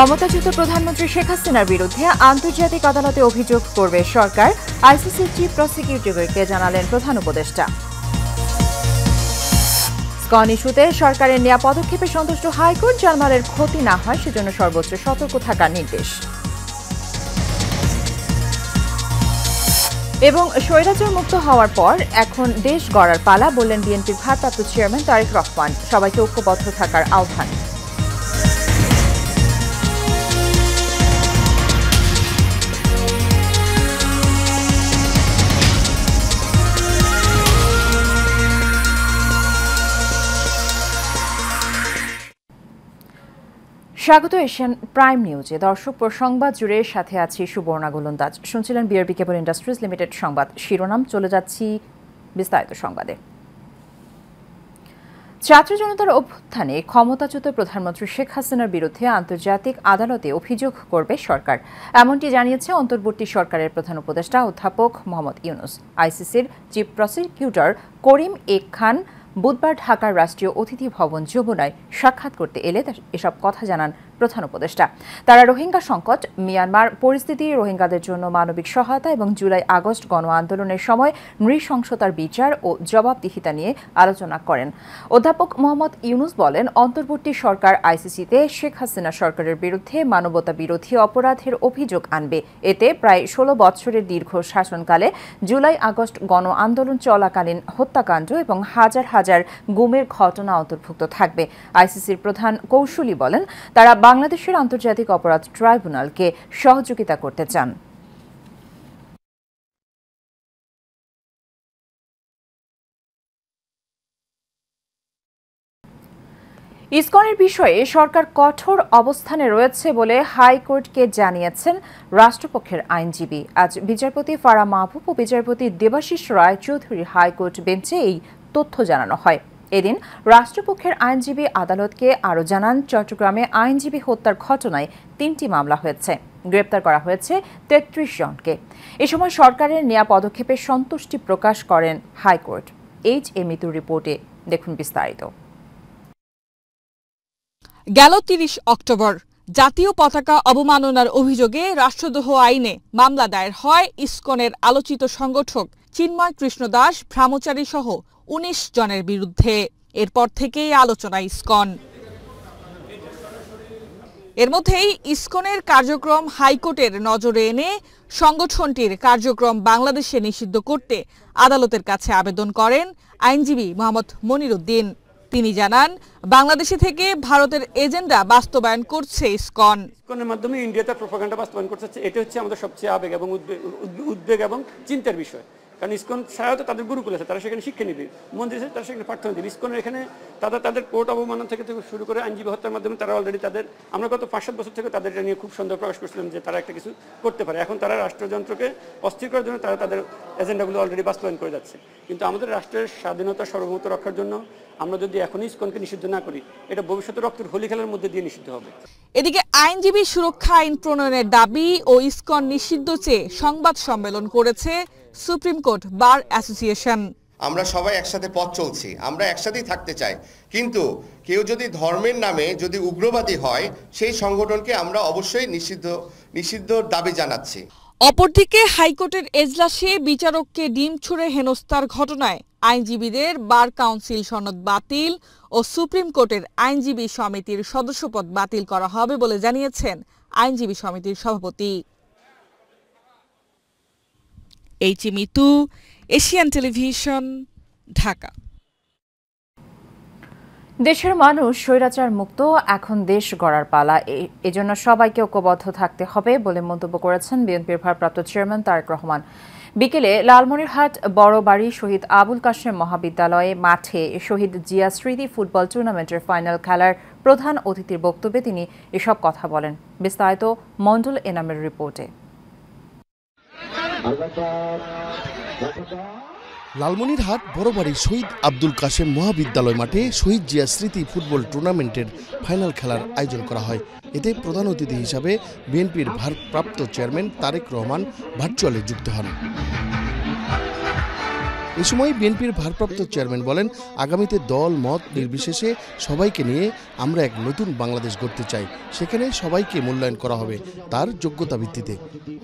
ক্ষমতাচ্যুত প্রধানমন্ত্রী শেখ হাসিনার বিরুদ্ধে আন্তর্জাতিক আদালতে অভিযোগ করবে সরকার, আইসিসির চিফ প্রসিকিউটরকে জানালেন প্রধান উপদেষ্টা। স্কন ইস্যুতে সরকারের নেওয়া পদক্ষেপে সন্তুষ্ট হাইকোর্ট, জানমালের ক্ষতি না হয় সেজন্য সর্বোচ্চ সতর্ক থাকার নির্দেশ। এবং স্বৈরাচার মুক্ত হওয়ার পর এখন দেশ গড়ার পালা, বললেন বিএনপির ভারপ্রাপ্ত চেয়ারম্যান তারেক রহমান। সবাইকে ঐক্যবদ্ধ থাকার আহ্বান। স্বাগত এশিয়ান প্রাইম নিউজে। দর্শক, সংবাদ জুড়ে সাথে আছি সুবর্ণা গোলন্দাজ। শুনছিলেন বিআরবি কেবল ইন্ডাস্ট্রিজ লিমিটেড সংবাদ শিরোনাম। চলে যাচ্ছি বিস্তারিত সংবাদে। ছাত্র জনতার অভ্যুত্থানে ক্ষমতাচ্যুত প্রধানমন্ত্রী শেখ হাসিনার বিরুদ্ধে আন্তর্জাতিক আদালতে অভিযোগ করবে সরকার, এমনটি জানিয়েছে অন্তর্বর্তী সরকারের প্রধান উপদেষ্টা অধ্যাপক মোহাম্মদ ইউনুস। আইসিসির চিফ প্রসিকিউটর করিম এ খান বুধবার ঢাকার রাষ্ট্রীয় অতিথি ভবন যমুনায় সাক্ষাৎ করতে এলে এসব কথা জানান প্রধান উপদেষ্টা। তারা রোহিঙ্গা সংকট, মিয়ানমার পরিস্থিতি, রোহিঙ্গাদের জন্য মানবিক সহায়তা এবং জুলাই আগস্ট গণ আন্দোলনের সময় নৃশংসতার বিচার ও জবাবদিহিতা নিয়ে আলোচনা করেন। অধ্যাপক মোহাম্মদ ইউনুস বলেন, অন্তর্বর্তী সরকার আইসিসিতে শেখ হাসিনা সরকারের বিরুদ্ধে মানবতা বিরোধী অপরাধের অভিযোগ আনবে। এতে প্রায় 16 বছরের দীর্ঘ শাসনকালে জুলাই আগস্ট গণ আন্দোলন চলাকালীন হত্যাকাণ্ড এবং হাজার হাজার গুমের ঘটনা অন্তর্ভুক্ত থাকবে। আইসিসির প্রধান কৌশলী বলেন, তারা বাংলাদেশের আন্তর্জাতিক অপরাধ ট্রাইব্যুনালকে সহযোগিতা করতে চান। ইসকনের বিষয়ে সরকার কঠোর অবস্থানে রয়েছে বলে হাইকোর্টকে জানিয়েছেন রাষ্ট্রপক্ষের আইনজীবী। আজ বিচারপতি ফারাহ মাহবুব ও বিচারপতি দেবাশিস রায় চৌধুরীর হাইকোর্ট বেঞ্চে এই তথ্য জানানো হয়। এদিন রাষ্ট্রপক্ষের আইনজীবী আদালতকে আরও জানান, চট্টগ্রামে আইনজীবী হত্যার ঘটনায় 3টি মামলা হয়েছে, গ্রেপ্তার করা হয়েছে 33 জনকে। এ সময় সরকারের নেওয়া পদক্ষেপে সন্তুষ্টি প্রকাশ করেন হাইকোর্ট। HA মিতুর রিপোর্টে দেখুন বিস্তারিত। গেল 30 অক্টোবর জাতীয় পতাকা অবমাননার অভিযোগে রাষ্ট্রদ্রোহ আইনে মামলা দায়ের হয় ইসকনের আলোচিত সংগঠক চিন্ময় কৃষ্ণ দাস ভ্রামচারী সহ 19 জনের বিরুদ্ধে। এরপর থেকেই আলোচনা ইসকন। এর মধ্যেই ইসকনের কার্যক্রম হাইকোর্টের নজরে এনে সংগঠনটির কার্যক্রম বাংলাদেশে নিষিদ্ধ করতে আদালতের কাছে আবেদন করেন আইনজীবী মোহাম্মদ মনির উদ্দিন। তিনি জানান, বাংলাদেশে থেকে ভারতের এজেন্ডা বাস্তবায়ন করছে ইসকন। ইসকনের মাধ্যমে ইন্ডিয়াতে প্রোপাগান্ডা বাস্তবায়ন করছে। এটা হচ্ছে আমাদের সবচেয়ে আবেগ এবং উদ্বেগ এবং চিন্তার বিষয়। কারণ ইসকন সাধারণত তাদের গুরুকুল আছে, তারা সেখানে শিক্ষা নিবে, মন্দির আছে, তারা সেখানে প্রার্থনা দিবে। ইসকনের এখানে তাদের কোর্ট অবমাননা থেকে শুরু করে আইনজীবী হত্যার মাধ্যমে তারা অলরেডি আমরা গত 5-7 বছর থেকে তাদের নিয়ে খুব সন্দেহ প্রকাশ করছিলাম যে তারা একটা কিছু করতে পারে। এখন তারা রাষ্ট্রযন্ত্রকে অস্থির করার জন্য তারা তাদের এজেন্ডাগুলো অলরেডি বাস্তবায়ন করে যাচ্ছে। কিন্তু আমাদের রাষ্ট্রের স্বাধীনতা সার্বভৌমত্ব রক্ষার জন্য আমরা যদি এখনই ইসকনকে নিষিদ্ধ না করি, এটা ভবিষ্যতে রক্তের হোলি খেলার মধ্যে দিয়ে নিষিদ্ধ হবে। এদিকে আইনজীবী সুরক্ষা আইন প্রণয়নের দাবি ও ইসকন নিষিদ্ধ চেয়ে সংবাদ সম্মেলন করেছে সুপ্রিম কোর্ট বার অ্যাসোসিয়েশন। আমরা সবাই একসাথে পথ চলছি, আমরা একসাথেই থাকতে চাই, কিন্তু কেউ যদি ধর্মের নামে যদি উগ্রবাদী হয় সেই সংগঠনকে আমরা অবশ্যই নিষিদ্ধ দাবি জানাচ্ছি। অপরদিকে হাইকোর্টের এজলাসে বিচারককে ডিম ছুঁড়ে হেনস্থার ঘটনায় আইনজীবীদের বার কাউন্সিল সনদ বাতিল ও সুপ্রিম কোর্টের আইনজীবী সমিতির সদস্যপদ বাতিল করা হবে বলে জানিয়েছেন আইনজীবী সমিতির সভাপতি। HA Mitu, Asian television, Dhaka. দেশের মানুষ স্বৈরাচার মুক্ত, এখন দেশ গড়ার পালা। এজন্য সবাইকে ঐক্যবদ্ধ থাকতে হবে বলে মন্তব্য করেছেন বিএনপির ভারপ্রাপ্ত চেয়ারম্যান তারেক রহমান। বিকেলে লালমনিরহাট বড়বাড়ি শহীদ আবুল কাশেম মহাবিদ্যালয়ে মাঠে শহীদ জিয়া স্মৃতি ফুটবল টুর্নামেন্টের ফাইনাল খেলার প্রধান অতিথির বক্তব্যে তিনি এসব কথা বলেন। বিস্তারিত মন্ডল এনামের রিপোর্টে। লালমনিরহাট বড়বাড়ি শহীদ আব্দুল কাশেম মহাবিদ্যালয় মাঠে শহীদ জিয়া স্মৃতি ফুটবল টুর্নামেন্টের ফাইনাল খেলার আয়োজন করা হয়। এতে প্রধান অতিথি হিসাবে বিএনপির ভারপ্রাপ্ত চেয়ারম্যান তারেক রহমান ভার্চুয়ালি যুক্ত হন। এ সময় বিএনপির ভারপ্রাপ্ত চেয়ারম্যান বলেন, আগামীতে দল মত নির্বিশেষে সবাইকে নিয়ে আমরা এক নতুন বাংলাদেশ গড়তে চাই। সেখানে সবাইকে মূল্যায়ন করা হবে তার যোগ্যতা ভিত্তিতে।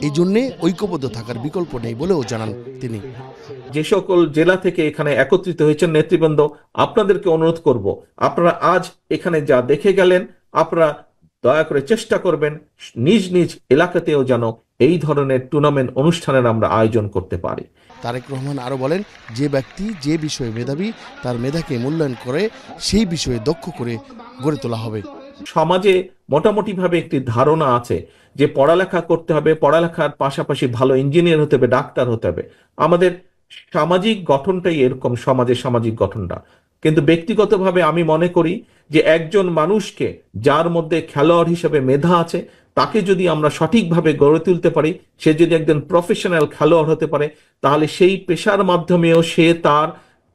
এই জন্যে ঐক্যবদ্ধ থাকার বিকল্প নেই বলেও জানান তিনি। যে সকল জেলা থেকে এখানে একত্রিত হয়েছেন নেতৃবৃন্দ, আপনাদেরকে অনুরোধ করব, আপনারা আজ এখানে যা দেখে গেলেন, আপনারা দয়া করে চেষ্টা করবেন নিজ নিজ এলাকাতেও যেন এই ধরনের টুর্নামেন্ট অনুষ্ঠানের আমরা আয়োজন করতে পারি। তারেক রহমান আরও বলেন, যে ব্যক্তি যে বিষয়ে মেধাবী তার মেধাকে মূল্যায়ন করে সেই বিষয়ে দক্ষ করে গড়ে তোলা হবে। সমাজে মোটামুটিভাবে একটি ধারণা আছে যে পড়ালেখা করতে হবে, পড়ালেখার পাশাপাশি ভালো ইঞ্জিনিয়ার হতে হবে, ডাক্তার হতে হবে। আমাদের সামাজিক গঠনটাই এরকম, সমাজের সামাজিক গঠনটা। কিন্তু ব্যক্তিগতভাবে আমি মনে করি যে একজন মানুষকে যার মধ্যে খেলোয়াড় হিসেবে মেধা আছে, তাকে যদি আমরা সঠিকভাবে গড়ে তুলতে পারি, সে যদি একজন প্রফেশনাল খেলোয়াড় হতে পারে, তাহলে সেই পেশার মাধ্যমেও সে তার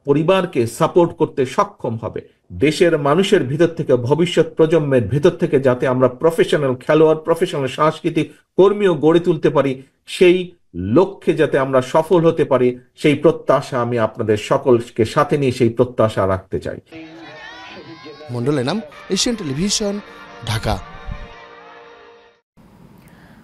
পরিবারকে সাপোর্ট করতে সক্ষম হবে। দেশের মানুষের ভিতর থেকে, ভবিষ্যৎ প্রজন্মের ভিতর থেকে যাতে আমরা প্রফেশনাল খেলোয়াড়, প্রফেশনাল সাংস্কৃতিক কর্মীও গড়ে তুলতে পারি, সেই লক্ষ্যে যাতে আমরা সফল হতে পারি, সেই প্রত্যাশা আমি আপনাদের সকলকে সাথে নিয়ে সেই প্রত্যাশা রাখতে চাই। Mondal Enam, Asian television, Dhaka.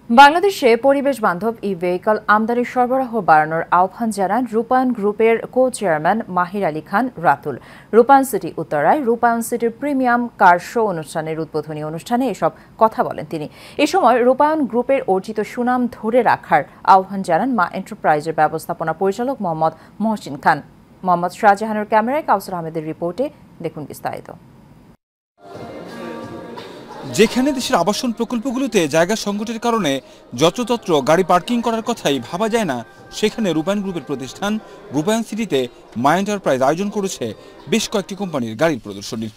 বাংলাদেশে পরিবেশ বান্ধব ই-ভেহিকল আমদানি সরবরাহ বাড়ানোর আহ্বান জানান রূপায়ণ গ্রুপের কো চেয়ারম্যান মাহির আলী খান রাতুল। রূপায়ণ সিটি উত্তরায় রূপায়ণ সিটির প্রিমিয়াম কার শো অনুষ্ঠানের উদ্বোধনী অনুষ্ঠানে এসব কথা বলেন তিনি। এ সময় রূপায়ণ গ্রুপের অর্জিত সুনাম ধরে রাখার আহ্বান জানান মা এন্টারপ্রাইজের ব্যবস্থাপনা পরিচালক মোহাম্মদ মহসিন খান। মোহাম্মদ শাহজাহানের ক্যামেরায় কাউসার আহমেদের রিপোর্টে দেখুন বিস্তারিত। যেখানে দেশের আবাসন প্রকল্পগুলোতে জায়গা সংকটের কারণে যত্রতত্র গাড়ি পার্কিং করার কথাই ভাবা যায় না, সেখানে রূপায়ণ গ্রুপের প্রতিষ্ঠান রূপায়ণ সিটিতে মা এন্টারপ্রাইজ আয়োজন করেছে বেশ কয়েকটি কোম্পানির গাড়ির প্রদর্শনী।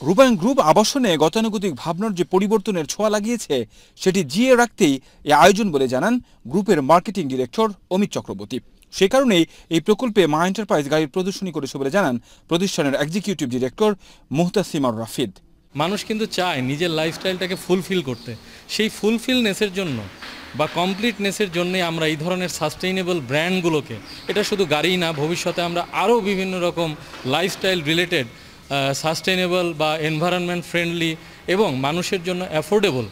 রূপায়ণ গ্রুপ আবাসনে গতানুগতিক ভাবনার যে পরিবর্তনের ছোঁয়া লাগিয়েছে, সেটি জিয়ে রাখতেই এই আয়োজন বলে জানান গ্রুপের মার্কেটিং ডিরেক্টর অমিত চক্রবর্তী। সে কারণেই এই প্রকল্পে মা এন্টারপ্রাইজ গাড়ির প্রদর্শনী করেছে বলে জানান প্রতিষ্ঠানের এক্সিকিউটিভ ডিরেক্টর মুহতাসিমার রাফিদ। মানুষ কিন্তু চায় নিজের লাইফস্টাইলটাকে ফুলফিল করতে, সেই ফুলফিলনেসের জন্য বা কমপ্লিটনেসের জন্য আমরা এই ধরনের সাস্টেইনেবল ব্র্যান্ডগুলোকে, এটা শুধু গাড়ি না, ভবিষ্যতে আমরা আরও বিভিন্ন রকম লাইফস্টাইল রিলেটেড সাস্টেইনেবল বা এনভায়রনমেন্ট ফ্রেন্ডলি এবং মানুষের জন্য অ্যাফোর্ডেবল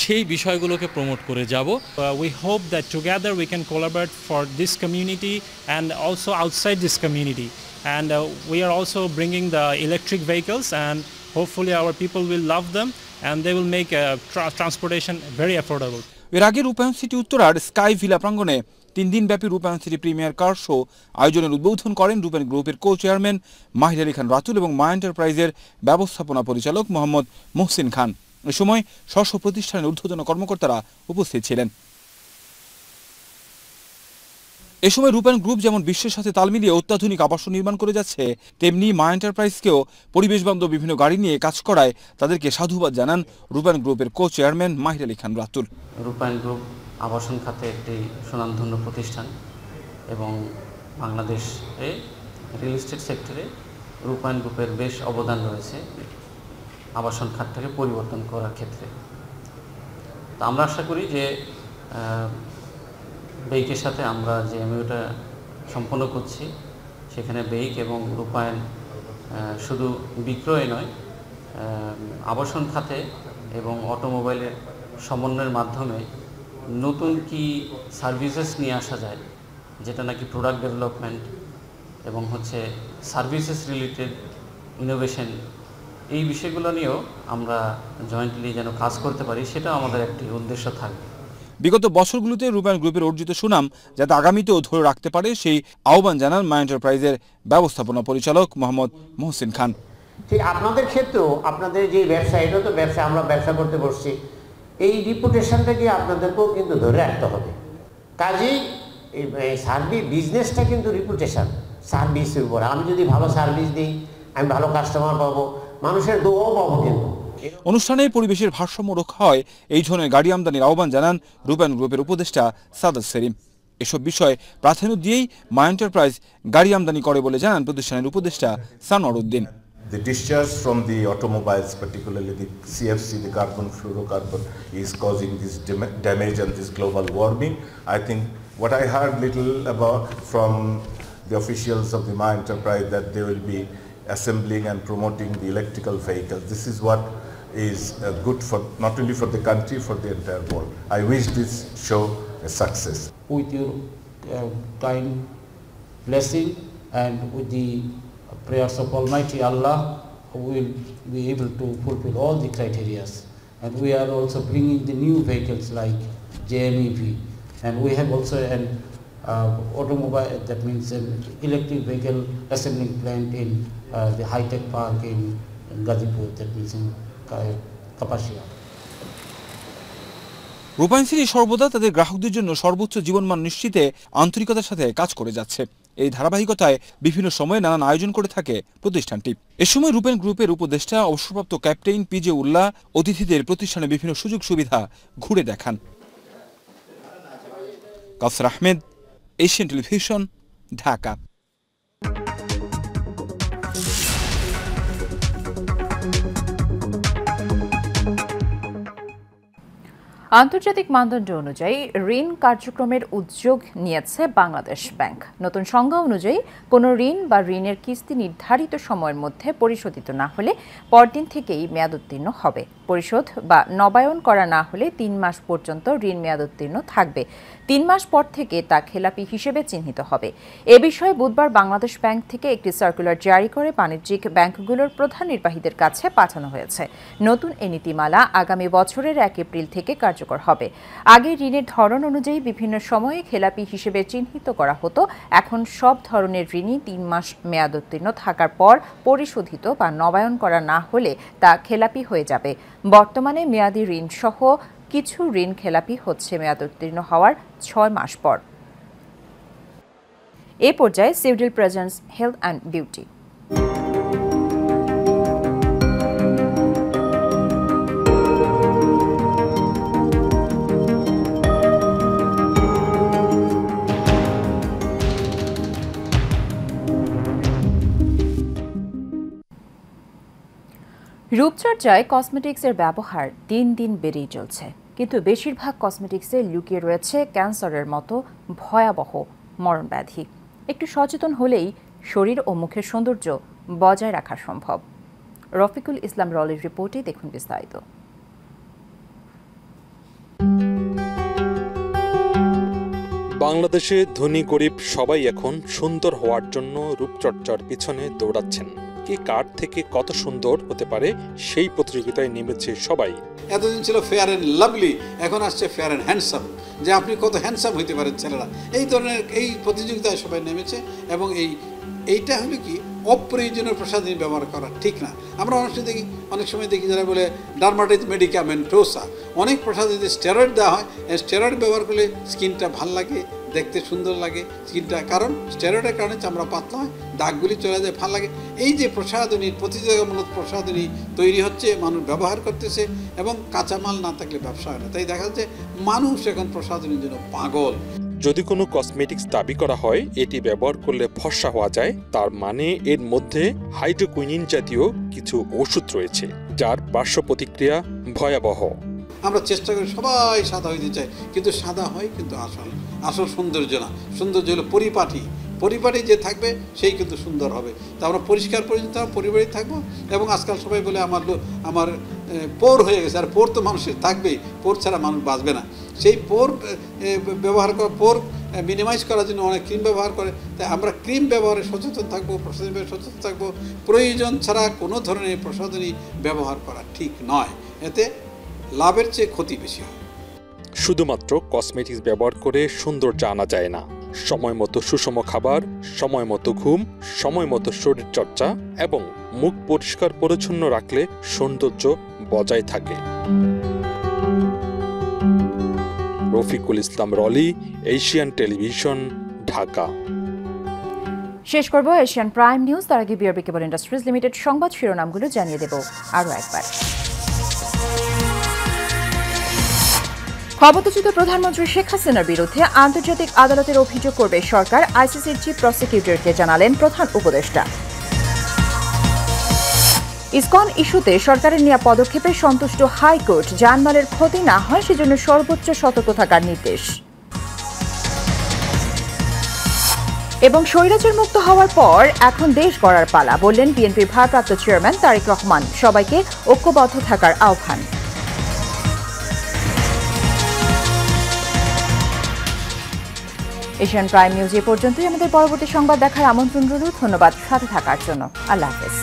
সেই বিষয়গুলোকে প্রমোট করে যাব। We hope that together we can collaborate for this community and also outside this community. And we are also bringing the electric vehicles, and hopefully our people will love them and they will make transportation very affordable. এর আগে রূপায়ণ city উত্তরার sky villa প্রাঙ্গণে 3 দিনব্যাপী রূপায়ণ city premier কার show আয়োজনের উদ্বোধন করেন রূপায়ণ গ্রুপের কো চেয়ারম্যান মাহির আলী খান রাতুল এবং মা এন্টারপ্রাইজের ব্যবস্থাপনা পরিচালক মোহাম্মদ মহসিন খান। এ সময় স্ব প্রতিষ্ঠানের ঊর্ধ্বতন কর্মকর্তারা উপস্থিত ছিলেন। এ সময় রূপায়ণ গ্রুপ যেমন বিশ্বের সাথে তাল মিলিয়ে অত্যাধুনিক আবাসন নির্মাণ করে যাচ্ছে, তেমনি মা এন্টারপ্রাইজকেও পরিবেশ বান্ধব বিভিন্ন গাড়ি নিয়ে কাজ করায় তাদেরকে সাধুবাদ জানান রূপায়ণ গ্রুপের কো চেয়ারম্যান মাহির আলী খান রাতুল। রূপায়ণ গ্রুপ আবাসন খাতে একটি সুনামধন্য প্রতিষ্ঠান এবং বাংলাদেশে রিয়েল এস্টেট সেক্টরে রূপায়ণ গ্রুপের বেশ অবদান রয়েছে আবাসন খাতটাকে পরিবর্তন করার ক্ষেত্রে। তো আমরা আশা করি যে বেইকের সাথে আমরা যে এমইউটা সম্পন্ন করছি, সেখানে বেইক এবং রূপায়ণ শুধু বিক্রয় নয়, আবাসন খাতে এবং অটোমোবাইলের সমন্বয়ের মাধ্যমে নতুন কি সার্ভিসেস নিয়ে আসা যায়, যেটা নাকি প্রোডাক্ট ডেভেলপমেন্ট এবং সার্ভিসেস রিলেটেড ইনোভেশন, এই বিষয়গুলো নিয়েও আমরা জয়েন্টলি যেন কাজ করতে পারি, সেটা আমাদের একটি উদ্দেশ্য থাকবে। বিগত বছরগুলোতে রূপায়ণ গ্রুপের অর্জিত সুনাম যাতে আগামীতেও ধরে রাখতে পারে, সেই আহ্বান জানান মা এন্টারপ্রাইজের ব্যবস্থাপনা পরিচালক মোহাম্মদ মহসিন খান। ঠিক আপনাদের ক্ষেত্রেও আপনাদের যে ব্যবসা, এটা তো ব্যবসা, আমরা ব্যবসা করতে বসছি, এই রিপুটেশনটাকে আপনাদেরকেও কিন্তু ধরে রাখতে হবে। কাজেই এই সার্ভিস বিজনেসটা কিন্তু রিপুটেশন, সার্ভিসের উপর। আমি যদি ভালো সার্ভিস দিই, আমি ভালো কাস্টমার পাবো, মানুষের দোয়াও পাবো। কিন্তু অনুষ্ঠানে পরিবেশের ভারসাম্য রক্ষা হয় এই ধরনের গাড়ি আমদানির আহ্বান জানান রূপায়ণ গ্রুপের উপদেষ্টা সাদাত সেলিম। এসব বিষয় প্রাধান্য দিয়েই মা এন্টারপ্রাইজ গাড়ি আমদানি করে বলে জানান প্রতিষ্ঠানের উপদেষ্টা Sanowar Uddin. The discharge from the automobiles, particularly the CFC, the carbon fluorocarbon, is causing this damage and this global warming. I think What I heard little about from the officials of the Ma Enterprise that they will be assembling and promoting the electrical vehicles. This is what is good for not only for the country, for the entire world. I wish this show a success. With your kind blessing and with the prayers of Almighty Allah, we will be able to fulfill all the criteria. And we are also bringing the new vehicles like JMEV, and we have also an automobile, that means an electric vehicle assembling plant in the high-tech park in Gazipur, that means in Kapashia. রূপায়ণ city সর্বদা তাদের গ্রাহকদের জন্য সর্বোচ্চ জীবনমান নিশ্চিতে আন্তরিকতার সাথে কাজ করে যাচ্ছে। এই ধারাবাহিকতায় বিভিন্ন সময়ে নানান আয়োজন করে থাকে প্রতিষ্ঠানটি। এ সময় রূপায়ণ গ্রুপের উপদেষ্টা অবসরপ্রাপ্ত ক্যাপ্টেন পিজে উল্লাহ অতিথিদের প্রতিষ্ঠানে বিভিন্ন সুযোগ সুবিধা ঘুরে দেখান। কাউসার আহমেদ, এশিয়ান টেলিভিশন, ঢাকা। আন্তর্জাতিক মানদণ্ড অনুযায়ী ঋণ কার্যক্রমের উদ্যোগ নিয়েছে বাংলাদেশ ব্যাংক। নতুন সংজ্ঞা অনুযায়ী কোনো ঋণ বা ঋণের কিস্তি নির্ধারিত সময়ের মধ্যে পরিশোধিত না হলে পরদিন থেকেই মেয়াদোত্তীর্ণ হবে। পরিশোধ বা নবায়ন করা না হলে ৩ মাস পর্যন্ত ঋণ মেয়াদোত্তীর্ণ থাকবে। ৩ মাস পর থেকে তা খেলাপি হিসেবে চিহ্নিত হবে। এ বিষয়ে বুধবার বাংলাদেশ ব্যাংক থেকে একটি সার্কুলার জারি করে বাণিজ্যিক ব্যাংকগুলোর প্রধান নির্বাহীদের কাছে পাঠানো হয়েছে। নতুন এই নীতিমালা আগামী বছরের ১ এপ্রিল থেকে কার্যকর হবে। আগে ঋণের ধরন অনুযায়ী বিভিন্ন সময়ে খেলাপি হিসেবে চিহ্নিত করা হতো। এখন সব ধরনের ঋণই ৩ মাস মেয়াদোত্তীর্ণ থাকার পর পরিশোধিত বা নবায়ন করা না হলে তা খেলাপি হয়ে যাবে। বর্তমানে মেয়াদি ঋণ সহ কিছু ঋণ খেলাপি হচ্ছে মেয়াদোত্তীর্ণ হওয়ার ৬ মাস পর। এ পর্যায়ে civil presence health and beauty. রূপচর্চায় কসমেটিক্সের ব্যবহার দিন দিন বেড়েই চলছে, কিন্তু বেশিরভাগ কসমেটিক্সে লুকিয়ে রয়েছে ক্যান্সারের মতো ভয়াবহ মরণব্যাধি। একটু সচেতন হলেই শরীর ও মুখের সৌন্দর্য বজায় রাখা সম্ভব। রফিকুল ইসলাম রলির রিপোর্টে দেখুন বিস্তারিত। বাংলাদেশে ধনী গরিব সবাই এখন সুন্দর হওয়ার জন্য রূপচর্চার পিছনে দৌড়াচ্ছেন। কে কার থেকে কত সুন্দর হতে পারে সেই প্রতিযোগিতায় নেমেছে সবাই। এতদিন ছিল ফেয়ার অ্যান্ড লাভলি, এখন আসছে ফেয়ার অ্যান্ড হ্যান্ডসাম, যে আপনি কত হ্যান্ডসাম হইতে পারেন ছেলেরা। এই ধরনের এই প্রতিযোগিতায় সবাই নেমেছে এবং এইটা হলো কি অপ্রয়োজনীয় প্রসাধনী ব্যবহার করা ঠিক না। আমরা অনেক সময় দেখি যারা বলে ডার্মাটাইটিস মেডিকামেন্টোসা, অনেক প্রসাধনীতে স্টেরয়েড দেওয়া হয়। স্টেরয়েড ব্যবহার করলে স্কিনটা ভাল লাগে, দেখতে সুন্দর লাগে স্কিনটা, কারণ স্টেরয়েডের কারণে চামড়া পাতলা হয়, দাগগুলি চলে যায়, ভাল লাগে। এই যে প্রসাধনী, প্রতিযোগিতামূলক প্রসাধনী তৈরি হচ্ছে, মানুষ ব্যবহার করতেছে এবং কাঁচামাল না থাকলে ব্যবসা হয় না। তাই দেখা যাচ্ছে মানুষ এখন প্রসাধনীর জন্য পাগল। যদি কোনো কসমেটিক্স দাবি করা হয় এটি ব্যবহার করলে ফর্সা হওয়া যায়, তার মানে এর মধ্যে হাইড্রোকুইনিন জাতীয় কিছু ওষুধ রয়েছে, যার পার্শ্ব প্রতিক্রিয়া ভয়াবহ। আমরা চেষ্টা করি সবাই সাদা হইতে চাই, কিন্তু সাদা হয় কিন্তু আসল সৌন্দর্য না। সৌন্দর্য হলো পরিপাটি যে থাকবে সেই কিন্তু সুন্দর হবে। তা আমরা পরিষ্কার পরিচ্ছন্ন পরিবারই থাকবো। এবং আজকাল সবাই বলে আমার পোর হয়ে গেছে, আর পোর তো মানুষের থাকবেই, পোর ছাড়া মানুষ বাঁচবে না। সেই পোর ব্যবহার করা, পোর মিনিমাইজ করার জন্য অনেক ক্রিম ব্যবহার করে। তাই আমরা ক্রিম ব্যবহারে সচেতন থাকবো, প্রসাধনী ব্যবহারে সচেতন থাকবো। প্রয়োজন ছাড়া কোনো ধরনের প্রসাধনী ব্যবহার করা ঠিক নয়, এতে লাভের চেয়ে ক্ষতি বেশি হয়। শুধুমাত্র কসমেটিক্স ব্যবহার করে সৌন্দর্য আনা যায় না। সময় মতো সুষম খাবার, সময় মতো ঘুম, সময় মতো শরীর চর্চা এবং মুখ পরিষ্কার পরিচ্ছন্ন রাখলে সৌন্দর্য বজায় থাকে। Rafiqul Islam রলি, Asian television, Dhaka. শেষ করব এশিয়ান প্রাইম নিউজ। তার আগে বিআরবি কেবল ইন্ডাস্ট্রিজ লিমিটেড সংবাদ শিরোনামগুলো জানিয়ে দেব আরও একবার। ক্ষমতাচ্যুত প্রধানমন্ত্রী শেখ হাসিনার বিরুদ্ধে আন্তর্জাতিক আদালতের অভিযোগ করবে সরকার, আইসিসির চিফ প্রসিকিউটরকে জানালেন প্রধান উপদেষ্টা। ইসকন ইস্যুতে সরকারের নেওয়া পদক্ষেপে সন্তুষ্ট হাইকোর্ট, জানমালের ক্ষতি না হয় সেজন্য সর্বোচ্চ সতর্ক থাকার নির্দেশ। এবং স্বৈরাচার মুক্ত হওয়ার পর এখন দেশ গড়ার পালা, বললেন বিএনপির ভারপ্রাপ্ত চেয়ারম্যান তারেক রহমান। সবাইকে ঐক্যবদ্ধ থাকার আহ্বান। এশিয়ান প্রাইম নিউজ এ পর্যন্তই। আমাদের পরবর্তী সংবাদ দেখার আমন্ত্রণ রইল। ধন্যবাদ সাথে থাকার জন্য। আল্লাহ হাফেজ।